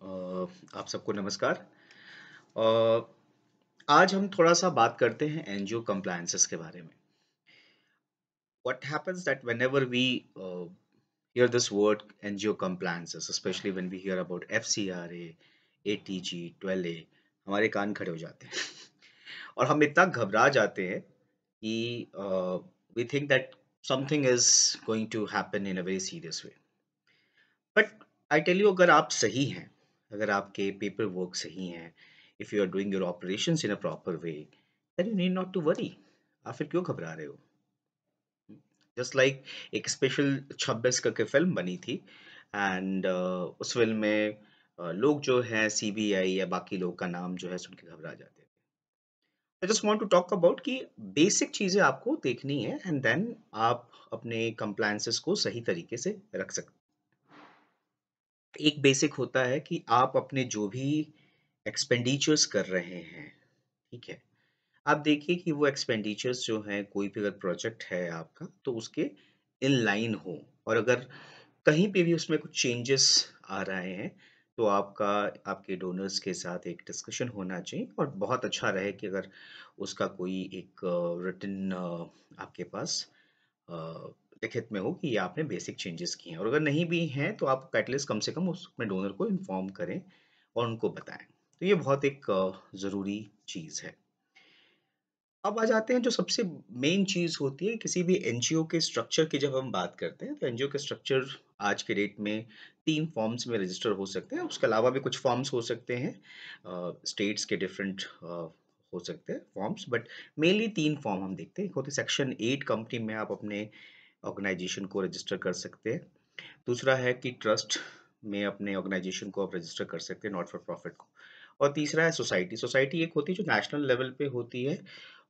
आप सबको नमस्कार। अ, आज हम थोड़ा सा बात करते हैं एनजीओ कंप्लायंसेस के बारे में। What happens that whenever we hear this word NGO compliances, especially when we hear about FCRA, ATG, 12A, हमारे कान खड़े हो जाते हैं और हम इतना घबरा जाते हैं कि we think that something is going to happen in a very serious way. But I tell you, अगर आप सही हैं, अगर आपके पेपर वर्क सही हैं, if you are doing your operations in a proper way, then you need not to worry. आप फिर क्यों घबरा रहे हो? जस्ट लाइक एक स्पेशल 26 करके फिल्म बनी थी एंड उस फिल्म में लोग जो हैं सीबीआई या बाकी लोग का नाम जो है सुन के घबरा जाते थे। I just want to talk about कि बेसिक चीज़ें आपको देखनी है एंड देन आप अपने कंप्लायंसेस को सही तरीके से रख सकते। एक बेसिक होता है कि आप अपने जो भी एक्सपेंडिचर्स कर रहे हैं, ठीक है? आप देखिए कि वो एक्सपेंडिचर्स जो हैं, कोई भी अगर प्रोजेक्ट है आपका, तो उसके इन लाइन हो, और अगर कहीं पे भी उसमें कुछ चेंजेस आ रहे हैं, तो आपके डोनर्स के साथ एक डिस्कशन होना चाहिए और बहुत अच्छा रहे कि अगर उसका कोई एक रिटन आपके पास अ, लिखित में हो कि ये आपने बेसिक चेंजेस किए हैं, और अगर नहीं भी हैं तो आप एटलीस्ट कम से कम उस अपने डोनर को इन्फॉर्म करें और उनको बताएं। तो ये बहुत एक ज़रूरी चीज़ है। अब आ जाते हैं जो सबसे मेन चीज़ होती है किसी भी एनजीओ के स्ट्रक्चर की। जब हम बात करते हैं तो एनजीओ के स्ट्रक्चर आज के डेट में 3 फॉर्म्स में रजिस्टर हो सकते हैं। उसके अलावा भी कुछ फॉर्म्स हो सकते हैं, स्टेट्स के डिफरेंट हो सकते हैं फॉर्म्स, बट मेनली 3 फॉर्म हम देखते हैं। एक होती है सेक्शन 8 कंपनी में आप अपने ऑर्गेनाइजेशन को रजिस्टर कर सकते हैं। दूसरा है कि ट्रस्ट में अपने ऑर्गेनाइजेशन को आप रजिस्टर कर सकते हैं, नॉट फॉर प्रॉफिट को। और तीसरा है सोसाइटी। सोसाइटी एक होती है जो नेशनल लेवल पे होती है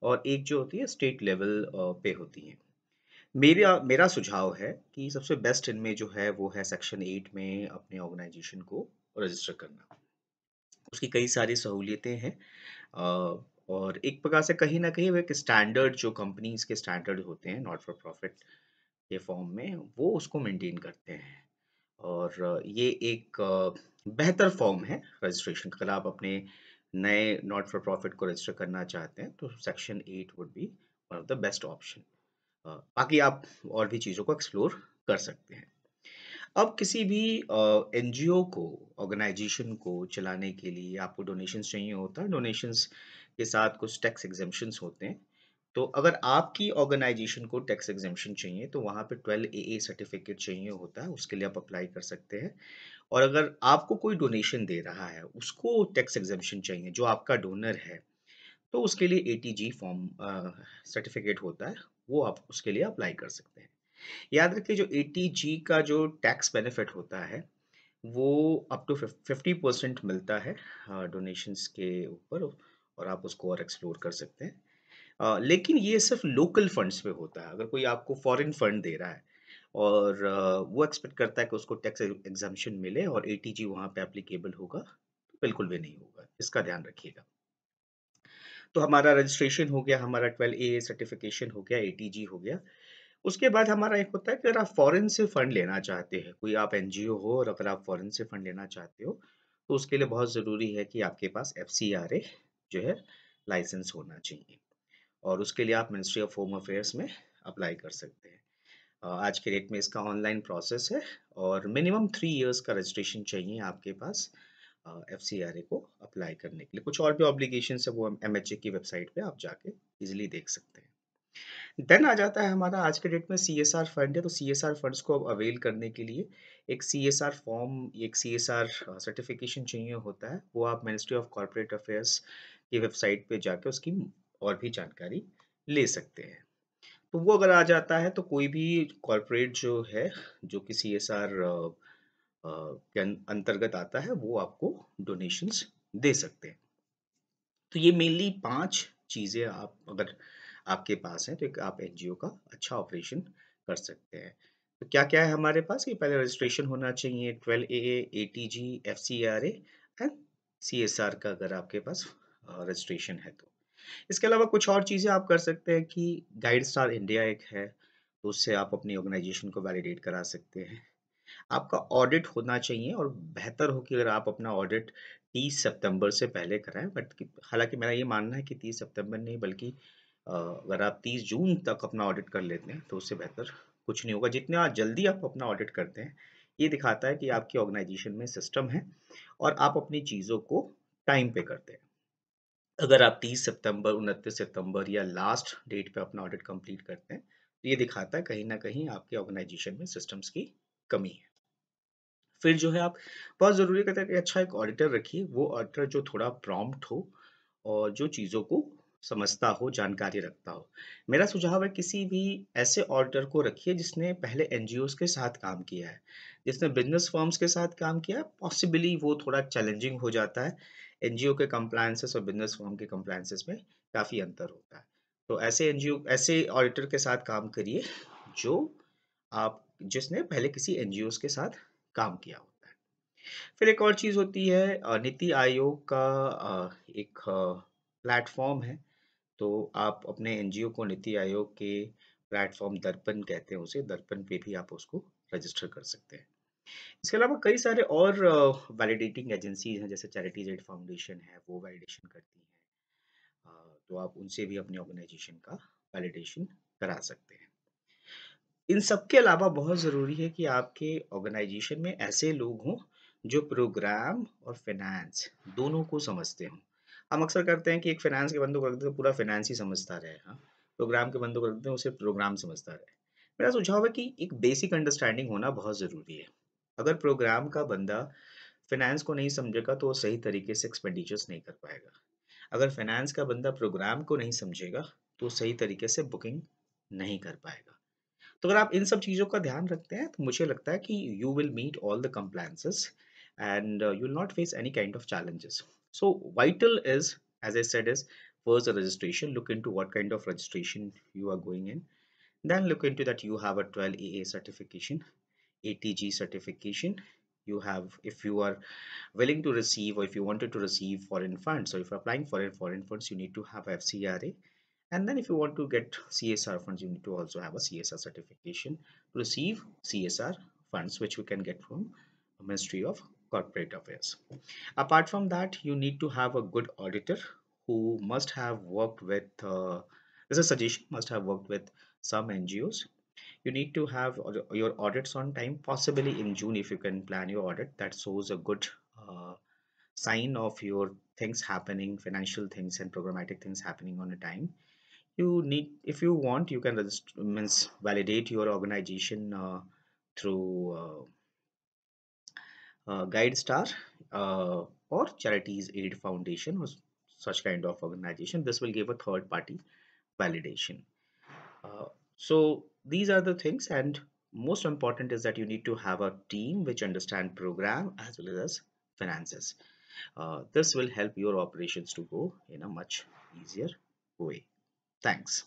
और एक जो होती है स्टेट लेवल पे होती है। मेरा मेरा सुझाव है कि सबसे बेस्ट इनमें जो है वो है सेक्शन 8 में अपने ऑर्गेनाइजेशन को रजिस्टर करना। उसकी कई सारी सहूलियतें हैं, और एक प्रकार से कहीं न कहीं वो एक स्टैंडर्ड, जो कंपनीज़ के स्टैंडर्ड होते हैं नॉट फॉर प्रॉफिट के फॉर्म में, वो उसको मेंटेन करते हैं। और ये एक बेहतर फॉर्म है रजिस्ट्रेशन का। अगर आप अपने नए नॉट फॉर प्रॉफिट को रजिस्टर करना चाहते हैं तो section 8 would be one of the best option. बाकी आप और भी चीज़ों को एक्सप्लोर कर सकते हैं। अब किसी भी एनजीओ को, ऑर्गेनाइजेशन को चलाने के लिए आपको डोनेशंस चाहिए होता है। डोनेशंस के साथ कुछ टैक्स एग्जेम्पशंस होते हैं। तो अगर आपकी ऑर्गेनाइजेशन को टैक्स एग्जेम्पशन चाहिए तो वहाँ पे 12AA सर्टिफिकेट चाहिए होता है, उसके लिए आप अप्लाई कर सकते हैं। और अगर आपको कोई डोनेशन दे रहा है, उसको टैक्स एग्जेम्पशन चाहिए, जो आपका डोनर है, तो उसके लिए एटीजी फॉर्म सर्टिफिकेट होता है, वो आप उसके लिए अप्लाई कर सकते हैं। याद रखिए, जो एटीजी का जो टैक्स बेनिफिट होता है, वो अप टू 50% मिलता है डोनेशंस के ऊपर, और आप उसको और एक्सप्लोर कर सकते हैं। लेकिन ये सिर्फ लोकल फंड्स पे होता है। अगर कोई आपको फॉरेन फंड दे रहा है और वो एक्सपेक्ट करता है कि उसको टैक्स एग्जम्पशन मिले और एटीजी वहाँ पे एप्लीकेबल होगा, तो बिल्कुल भी नहीं होगा। इसका ध्यान रखिएगा। तो हमारा रजिस्ट्रेशन हो गया, हमारा 12AA सर्टिफिकेशन हो गया, एटीजी हो गया। उसके बाद हमारा एक होता है कि अगर आप फॉरेन से फंड लेना चाहते हैं, कोई आप एनजीओ हो और अगर आप फॉरेन से फंड लेना चाहते हो, तो उसके लिए बहुत ज़रूरी है कि आपके पास एफसीआरए जो है लाइसेंस होना चाहिए, और उसके लिए आप मिनिस्ट्री ऑफ होम अफेयर्स में अप्लाई कर सकते हैं। आज के डेट में इसका ऑनलाइन प्रोसेस है और मिनिमम 3 इयर्स का रजिस्ट्रेशन चाहिए आपके पास एफसीआरए को अप्लाई करने के लिए। कुछ और भी ऑब्लिगेशन है, वो एमएचए की वेबसाइट पे आप जाके इजीली देख सकते हैं। देन आ जाता है हमारा आज के डेट में सीएसआर फंड है। तो सीएसआर फंड्स को अवेल करने के लिए एक सीएसआर फॉर्म, एक सीएसआर सर्टिफिकेशन चाहिए होता है। वो आप मिनिस्ट्री ऑफ कॉर्पोरेट अफेयर्स की वेबसाइट पे जाके उसकी और भी जानकारी ले सकते हैं। तो वो अगर आ जाता है तो कोई भी कॉर्पोरेट जो है, जो कि सीएसआर के अंतर्गत आता है, वो आपको डोनेशंस दे सकते हैं। तो ये मेनली 5 चीज़ें आप अगर आपके पास हैं तो एक आप एनजीओ का अच्छा ऑपरेशन कर सकते हैं। तो क्या-क्या है हमारे पास? ये पहले रजिस्ट्रेशन होना चाहिए, 12AA, ATG, FCRA and CSR का अगर आपके पास रजिस्ट्रेशन है तो। इसके अलावा कुछ और चीज़ें आप कर सकते हैं कि गाइड स्टार इंडिया एक है, तो उससे आप अपनी ऑर्गेनाइजेशन को वैलिडेट करा सकते हैं। आपका ऑडिट होना चाहिए और बेहतर हो कि अगर आप अपना ऑडिट 30 सितंबर से पहले कराएं। बट हालांकि मेरा ये मानना है कि 30 सितंबर नहीं, बल्कि अगर आप 30 जून तक अपना ऑडिट कर लेते हैं तो उससे बेहतर कुछ नहीं होगा। जितना जल्दी आप अपना ऑडिट करते हैं, ये दिखाता है कि आपकी ऑर्गेनाइजेशन में सिस्टम है और आप अपनी चीज़ों को टाइम पे करते हैं। अगर आप 30 सितंबर, 29 सितंबर या लास्ट डेट पे अपना ऑडिट कंप्लीट करते हैं, तो ये दिखाता है कहीं ना कहीं आपके ऑर्गेनाइजेशन में सिस्टम्स की कमी है। फिर जो है आप बहुत ज़रूरी कहते हैं कि अच्छा एक ऑडिटर रखिए, वो ऑडिटर जो थोड़ा प्रॉम्प्ट हो और जो चीज़ों को समझता हो, जानकारी रखता हो। मेरा सुझाव है किसी भी ऐसे ऑडिटर को रखिए जिसने पहले एनजीओज के साथ काम किया है, जिसने बिजनेस फर्म्स के साथ काम किया है। पॉसिबली वो थोड़ा चैलेंजिंग हो जाता है, एनजीओ के कंप्लायंसेस और बिजनेस फर्म के कंप्लायंसेस में काफ़ी अंतर होता है। तो ऐसे एनजीओ, ऐसे ऑडिटर के साथ काम करिए जो आप जिसने पहले किसी एनजीओ के साथ काम किया होता है। फिर एक और चीज़ होती है, नीति आयोग का एक प्लेटफॉर्म है। तो आप अपने एनजीओ को नीति आयोग के प्लेटफॉर्म, दर्पण कहते हैं उसे, दर्पण पे भी आप उसको रजिस्टर कर सकते हैं। इसके अलावा कई सारे और वैलिडेटिंग एजेंसीज हैं, जैसे चैरिटीज एड फाउंडेशन है, वो वैलिडेशन करती हैं। तो आप उनसे भी अपने ऑर्गेनाइजेशन का वैलिडेशन करा सकते हैं। इन सब के अलावा बहुत ज़रूरी है कि आपके ऑर्गेनाइजेशन में ऐसे लोग हों जो प्रोग्राम और फाइनेंस दोनों को समझते हों। हम अक्सर करते हैं कि एक फाइनेंस के बंदे को रख देते हैं, पूरा फाइनेंस ही समझता रहे, हाँ। प्रोग्राम के बंदे को रख देते हैं, उसे प्रोग्राम समझता रहे। मेरा सुझाव है कि एक बेसिक अंडरस्टैंडिंग होना बहुत ज़रूरी है। अगर प्रोग्राम का बंदा फाइनेंस को नहीं समझेगा तो वो सही तरीके से एक्सपेंडिचर्स नहीं कर पाएगा। अगर फाइनेंस का बंदा प्रोग्राम को नहीं समझेगा तो सही तरीके से बुकिंग नहीं कर पाएगा। तो अगर आप इन सब चीज़ों का ध्यान रखते हैं तो मुझे लगता है कि you will meet all the compliances and you will not face any kind of challenges. So vital is, as I said, is first the registration. Look into what kind of registration you are going in. Then look into that you have a 12 AA certification, ATG certification. You have, if you are willing to receive or if you wanted to receive foreign funds, or if you're applying for foreign funds, you need to have FCRA. And then if you want to get CSR funds, you need to also have a CSR certification to receive CSR funds, which you can get from Ministry of Corporate Affairs. Apart from that, you need to have a good auditor who must have worked with, this is a suggestion, must have worked with some NGOs. You need to have your audits on time, possibly in June if you can plan your audit. That shows a good uh, sign of your things happening, financial things and programmatic things happening on a time. You need, if you want, you can register, means validate your organization through Guide Star or Charities Aid Foundation or such kind of organization. This will give a third party validation. Uh, so these are the things, and most important is that you need to have a team which understand program as well as finances. This will help your operations to go in a much easier way. Thanks.